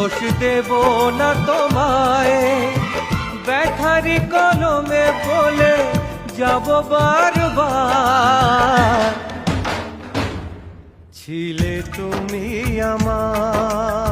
দোষ দেব না তোমায়, ব্যথারি কলমে বলে যাব বারবার, ছিলে তুমি আমার।